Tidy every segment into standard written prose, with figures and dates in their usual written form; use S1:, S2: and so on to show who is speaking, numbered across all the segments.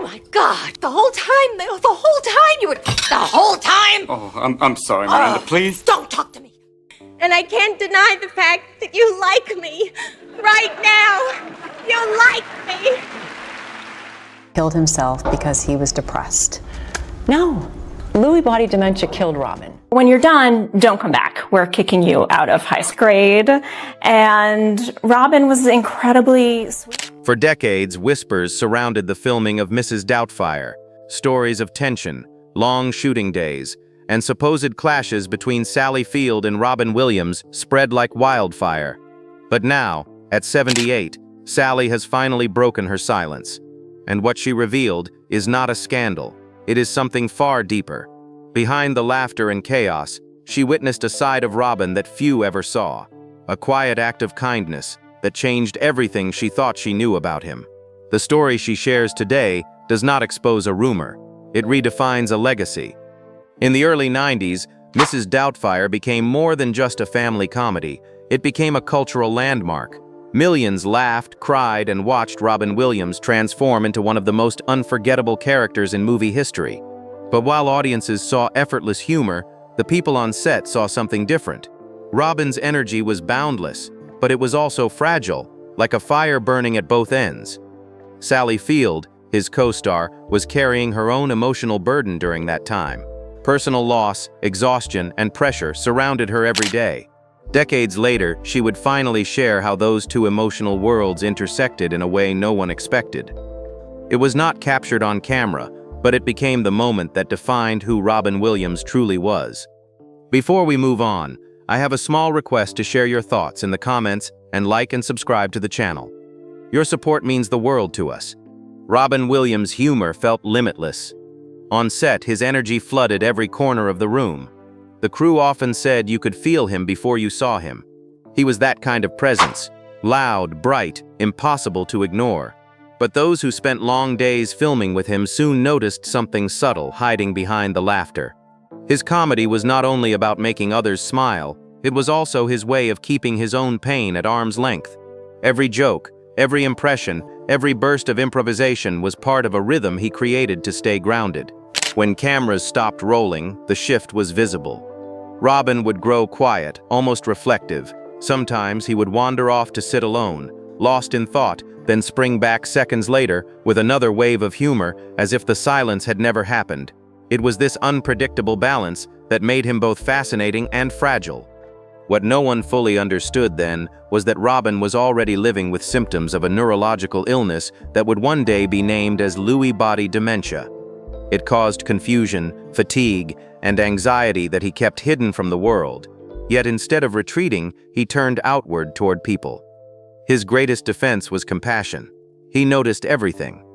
S1: my God! The whole time you were... The whole time!
S2: Oh, I'm sorry, Miranda, please.
S1: Don't talk to me!
S3: And I can't deny the fact that you like me. Right now, you like me.
S4: Killed himself because he was depressed.
S5: No. Lewy body dementia killed Robin.
S6: When you're done, don't come back. We're kicking you out of high grade. And Robin was incredibly sweet.
S7: For decades, whispers surrounded the filming of Mrs. Doubtfire. Stories of tension, long shooting days, and supposed clashes between Sally Field and Robin Williams spread like wildfire. But now, at 78, Sally has finally broken her silence. And what she revealed is not a scandal. It is something far deeper. Behind the laughter and chaos, she witnessed a side of Robin that few ever saw. A quiet act of kindness that changed everything she thought she knew about him. The story she shares today does not expose a rumor. It redefines a legacy. In the early 90s, Mrs. Doubtfire became more than just a family comedy. It became a cultural landmark. Millions laughed, cried, and watched Robin Williams transform into one of the most unforgettable characters in movie history. But while audiences saw effortless humor, the people on set saw something different. Robin's energy was boundless, but it was also fragile, like a fire burning at both ends. Sally Field, his co-star, was carrying her own emotional burden during that time. Personal loss, exhaustion, and pressure surrounded her every day. Decades later, she would finally share how those two emotional worlds intersected in a way no one expected. It was not captured on camera, but it became the moment that defined who Robin Williams truly was. Before we move on, I have a small request to share your thoughts in the comments and like and subscribe to the channel. Your support means the world to us. Robin Williams' humor felt limitless. On set, his energy flooded every corner of the room. The crew often said you could feel him before you saw him. He was that kind of presence, loud, bright, impossible to ignore. But those who spent long days filming with him soon noticed something subtle hiding behind the laughter. His comedy was not only about making others smile, it was also his way of keeping his own pain at arm's length. Every joke, every impression, every burst of improvisation was part of a rhythm he created to stay grounded. When cameras stopped rolling, the shift was visible. Robin would grow quiet, almost reflective. Sometimes he would wander off to sit alone, lost in thought, then spring back seconds later with another wave of humor as if the silence had never happened. It was this unpredictable balance that made him both fascinating and fragile. What no one fully understood then was that Robin was already living with symptoms of a neurological illness that would one day be named as Lewy body dementia. It caused confusion, fatigue, and anxiety that he kept hidden from the world. Yet instead of retreating, he turned outward toward people. His greatest defense was compassion. He noticed everything.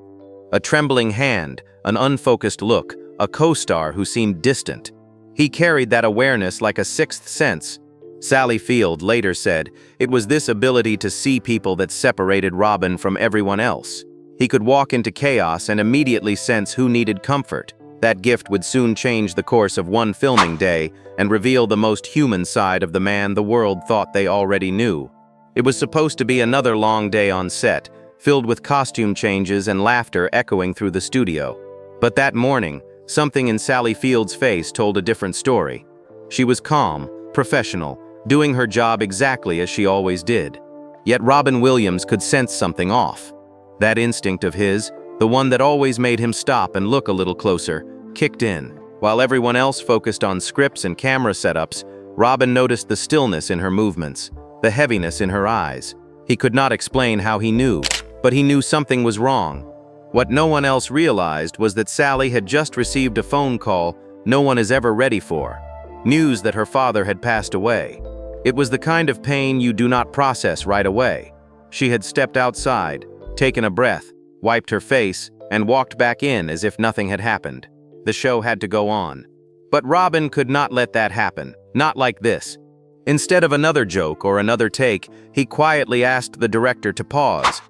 S7: A trembling hand, an unfocused look, a co-star who seemed distant. He carried that awareness like a sixth sense. Sally Field later said, it was this ability to see people that separated Robin from everyone else. He could walk into chaos and immediately sense who needed comfort. That gift would soon change the course of one filming day and reveal the most human side of the man the world thought they already knew. It was supposed to be another long day on set, filled with costume changes and laughter echoing through the studio. But that morning, something in Sally Field's face told a different story. She was calm, professional, doing her job exactly as she always did. Yet Robin Williams could sense something off. That instinct of his, the one that always made him stop and look a little closer, kicked in. While everyone else focused on scripts and camera setups, Robin noticed the stillness in her movements, the heaviness in her eyes. He could not explain how he knew, but he knew something was wrong. What no one else realized was that Sally had just received a phone call no one is ever ready for. News that her father had passed away. It was the kind of pain you do not process right away. She had stepped outside, taken a breath, wiped her face, and walked back in as if nothing had happened. The show had to go on. But Robin could not let that happen, not like this. Instead of another joke or another take, he quietly asked the director to pause.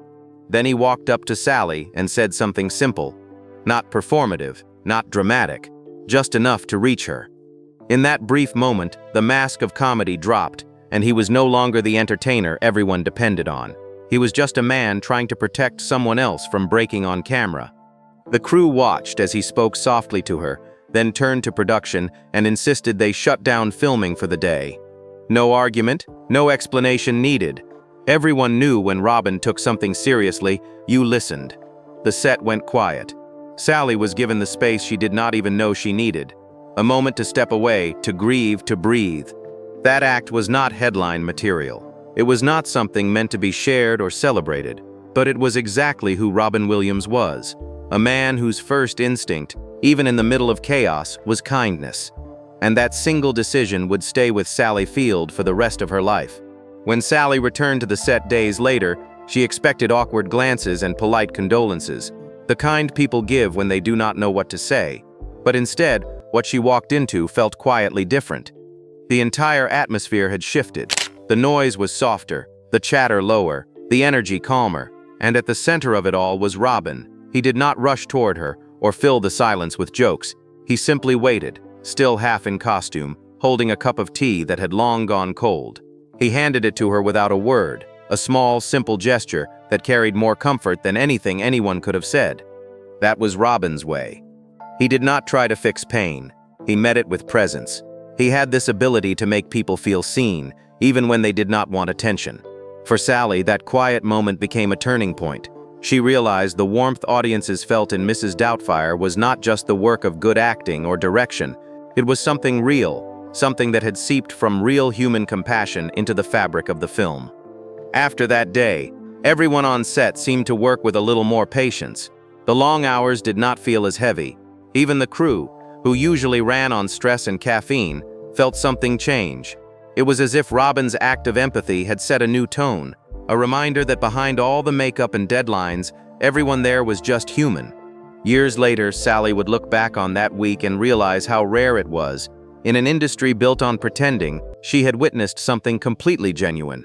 S7: Then he walked up to Sally and said something simple. Not performative, not dramatic, just enough to reach her. In that brief moment, the mask of comedy dropped, and he was no longer the entertainer everyone depended on. He was just a man trying to protect someone else from breaking on camera. The crew watched as he spoke softly to her, then turned to production and insisted they shut down filming for the day. No argument, no explanation needed. Everyone knew when Robin took something seriously, you listened. The set went quiet. Sally was given the space she did not even know she needed. A moment to step away, to grieve, to breathe. That act was not headline material. It was not something meant to be shared or celebrated, but it was exactly who Robin Williams was. A man whose first instinct, even in the middle of chaos, was kindness. And that single decision would stay with Sally Field for the rest of her life. When Sally returned to the set days later, she expected awkward glances and polite condolences, the kind people give when they do not know what to say. But instead, what she walked into felt quietly different. The entire atmosphere had shifted. The noise was softer, the chatter lower, the energy calmer, and at the center of it all was Robin. He did not rush toward her or fill the silence with jokes. He simply waited, still half in costume, holding a cup of tea that had long gone cold. He handed it to her without a word, a small, simple gesture that carried more comfort than anything anyone could have said. That was Robin's way. He did not try to fix pain. He met it with presence. He had this ability to make people feel seen, even when they did not want attention. For Sally, that quiet moment became a turning point. She realized the warmth audiences felt in Mrs. Doubtfire was not just the work of good acting or direction. It was something real, something that had seeped from real human compassion into the fabric of the film. After that day, everyone on set seemed to work with a little more patience. The long hours did not feel as heavy. Even the crew, who usually ran on stress and caffeine, felt something change. It was as if Robin's act of empathy had set a new tone, a reminder that behind all the makeup and deadlines, everyone there was just human. Years later, Sally would look back on that week and realize how rare it was. In an industry built on pretending, she had witnessed something completely genuine.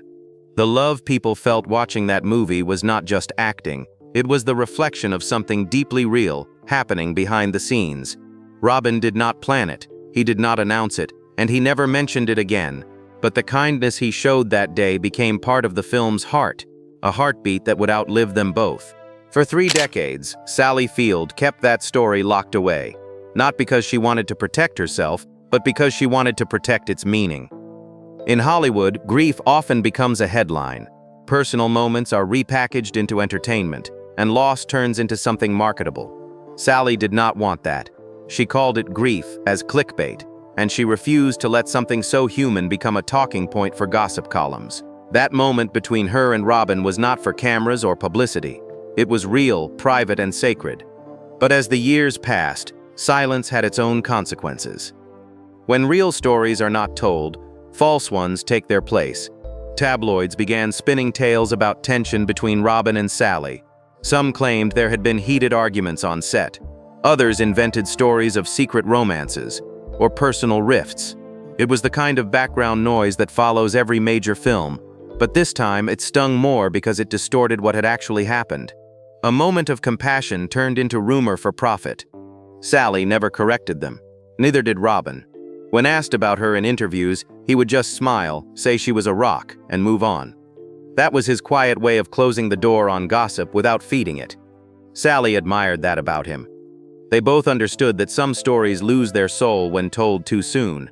S7: The love people felt watching that movie was not just acting. It was the reflection of something deeply real happening behind the scenes. Robin did not plan it, he did not announce it, and he never mentioned it again. But the kindness he showed that day became part of the film's heart, a heartbeat that would outlive them both. For 3 decades, Sally Field kept that story locked away, not because she wanted to protect herself, but because she wanted to protect its meaning. In Hollywood, grief often becomes a headline. Personal moments are repackaged into entertainment, and loss turns into something marketable. Sally did not want that. She called it grief as clickbait, and she refused to let something so human become a talking point for gossip columns. That moment between her and Robin was not for cameras or publicity. It was real, private, and sacred. But as the years passed, silence had its own consequences. When real stories are not told, false ones take their place. Tabloids began spinning tales about tension between Robin and Sally. Some claimed there had been heated arguments on set. Others invented stories of secret romances or personal rifts. It was the kind of background noise that follows every major film, but this time it stung more because it distorted what had actually happened. A moment of compassion turned into rumor for profit. Sally never corrected them. Neither did Robin. When asked about her in interviews, he would just smile, say she was a rock, and move on. That was his quiet way of closing the door on gossip without feeding it. Sally admired that about him. They both understood that some stories lose their soul when told too soon.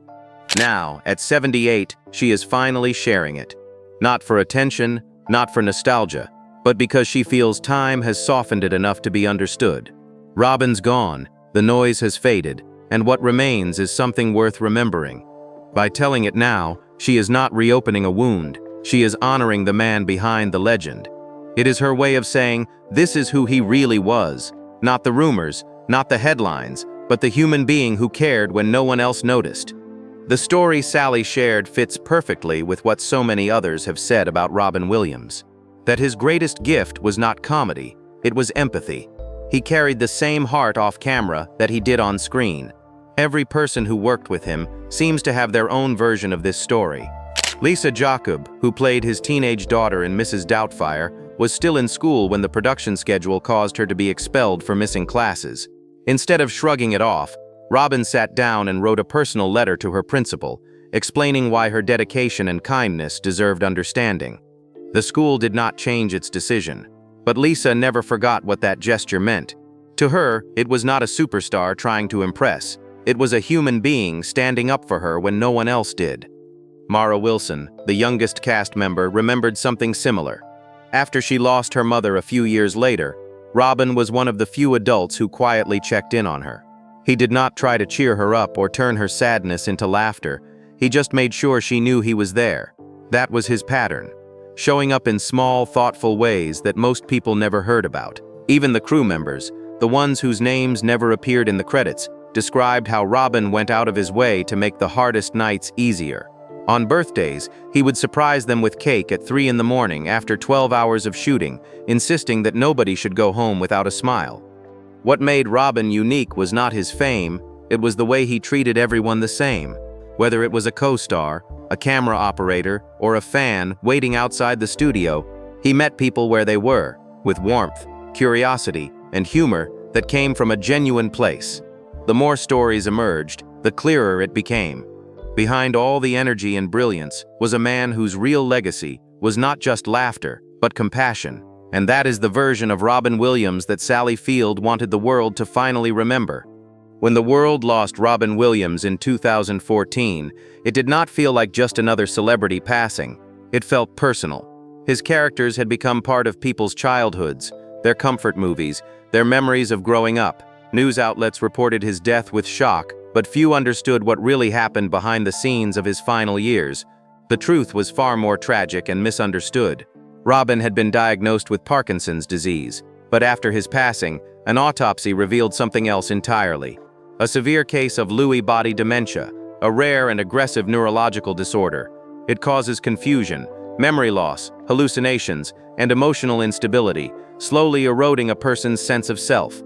S7: Now, at 78, she is finally sharing it. Not for attention, not for nostalgia, but because she feels time has softened it enough to be understood. Robin's gone, the noise has faded, and what remains is something worth remembering. By telling it now, she is not reopening a wound, she is honoring the man behind the legend. It is her way of saying, this is who he really was, not the rumors, not the headlines, but the human being who cared when no one else noticed. The story Sally shared fits perfectly with what so many others have said about Robin Williams. That his greatest gift was not comedy, it was empathy. He carried the same heart off camera that he did on screen. Every person who worked with him seems to have their own version of this story. Lisa Jacob, who played his teenage daughter in Mrs. Doubtfire, was still in school when the production schedule caused her to be expelled for missing classes. Instead of shrugging it off, Robin sat down and wrote a personal letter to her principal, explaining why her dedication and kindness deserved understanding. The school did not change its decision, but Lisa never forgot what that gesture meant. To her, it was not a superstar trying to impress. It was a human being standing up for her when no one else did. Mara Wilson, the youngest cast member, remembered something similar. After she lost her mother a few years later, Robin was one of the few adults who quietly checked in on her. He did not try to cheer her up or turn her sadness into laughter. He just made sure she knew he was there. That was his pattern, showing up in small, thoughtful ways that most people never heard about. Even the crew members, the ones whose names never appeared in the credits, described how Robin went out of his way to make the hardest nights easier. On birthdays, he would surprise them with cake at 3 in the morning after 12 hours of shooting, insisting that nobody should go home without a smile. What made Robin unique was not his fame, it was the way he treated everyone the same. Whether it was a co-star, a camera operator, or a fan waiting outside the studio, he met people where they were, with warmth, curiosity, and humor that came from a genuine place. The more stories emerged, the clearer it became. Behind all the energy and brilliance was a man whose real legacy was not just laughter, but compassion. And that is the version of Robin Williams that Sally Field wanted the world to finally remember. When the world lost Robin Williams in 2014, it did not feel like just another celebrity passing. It felt personal. His characters had become part of people's childhoods, their comfort movies, their memories of growing up. News outlets reported his death with shock, but few understood what really happened behind the scenes of his final years. The truth was far more tragic and misunderstood. Robin had been diagnosed with Parkinson's disease, but after his passing, an autopsy revealed something else entirely. A severe case of Lewy body dementia, a rare and aggressive neurological disorder. It causes confusion, memory loss, hallucinations, and emotional instability, slowly eroding a person's sense of self.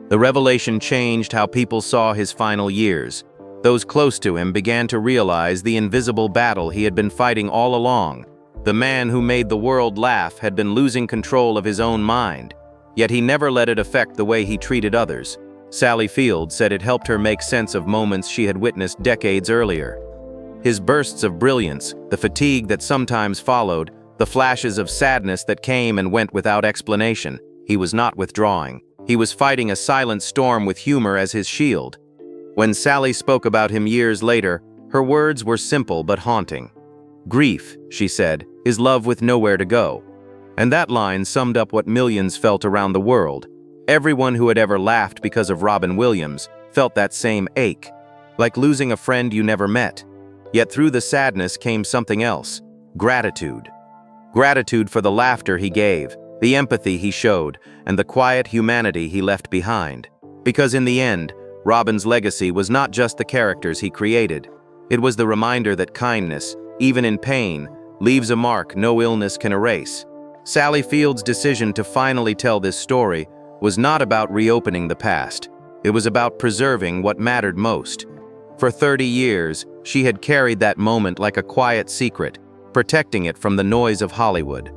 S7: The revelation changed how people saw his final years. Those close to him began to realize the invisible battle he had been fighting all along. The man who made the world laugh had been losing control of his own mind, yet he never let it affect the way he treated others. Sally Field said it helped her make sense of moments she had witnessed decades earlier. His bursts of brilliance, the fatigue that sometimes followed, the flashes of sadness that came and went without explanation. He was not withdrawing. He was fighting a silent storm with humor as his shield. When Sally spoke about him years later, her words were simple but haunting. "Grief," she said, "is love with nowhere to go." And that line summed up what millions felt around the world. Everyone who had ever laughed because of Robin Williams felt that same ache, like losing a friend you never met. Yet through the sadness came something else: gratitude. Gratitude for the laughter he gave, the empathy he showed, and the quiet humanity he left behind. Because in the end, Robin's legacy was not just the characters he created. It was the reminder that kindness, even in pain, leaves a mark no illness can erase. Sally Field's decision to finally tell this story was not about reopening the past. It was about preserving what mattered most. For 30 years, she had carried that moment like a quiet secret, protecting it from the noise of Hollywood.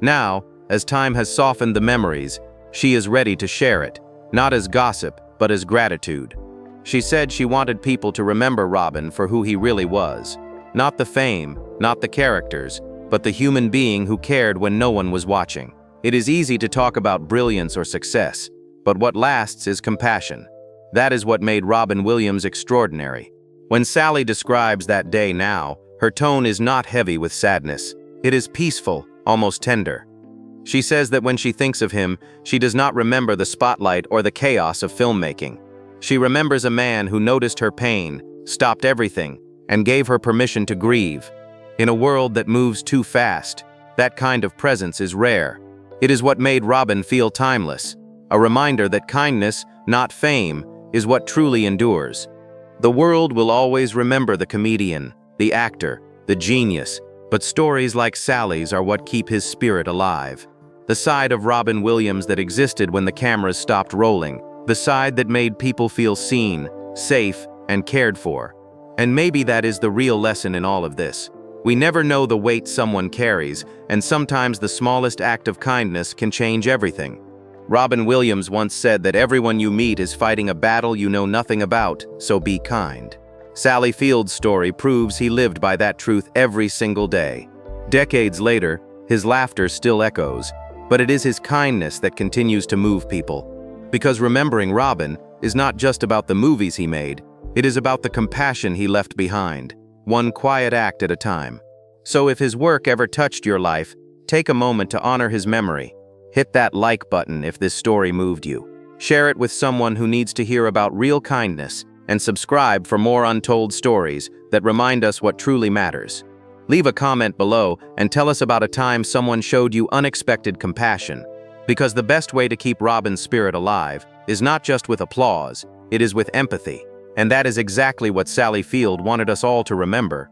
S7: Now, as time has softened the memories, she is ready to share it, not as gossip, but as gratitude. She said she wanted people to remember Robin for who he really was. Not the fame, not the characters, but the human being who cared when no one was watching. It is easy to talk about brilliance or success, but what lasts is compassion. That is what made Robin Williams extraordinary. When Sally describes that day now, her tone is not heavy with sadness. It is peaceful, almost tender. She says that when she thinks of him, she does not remember the spotlight or the chaos of filmmaking. She remembers a man who noticed her pain, stopped everything, and gave her permission to grieve. In a world that moves too fast, that kind of presence is rare. It is what made Robin feel timeless, a reminder that kindness, not fame, is what truly endures. The world will always remember the comedian, the actor, the genius, but stories like Sally's are what keep his spirit alive. The side of Robin Williams that existed when the cameras stopped rolling, the side that made people feel seen, safe, and cared for. And maybe that is the real lesson in all of this. We never know the weight someone carries, and sometimes the smallest act of kindness can change everything. Robin Williams once said that everyone you meet is fighting a battle you know nothing about, so be kind. Sally Field's story proves he lived by that truth every single day. Decades later, his laughter still echoes, but it is his kindness that continues to move people. Because remembering Robin is not just about the movies he made, it is about the compassion he left behind, one quiet act at a time. So if his work ever touched your life, take a moment to honor his memory. Hit that like button if this story moved you. Share it with someone who needs to hear about real kindness, and subscribe for more untold stories that remind us what truly matters. Leave a comment below and tell us about a time someone showed you unexpected compassion. Because the best way to keep Robin's spirit alive is not just with applause, it is with empathy. And that is exactly what Sally Field wanted us all to remember.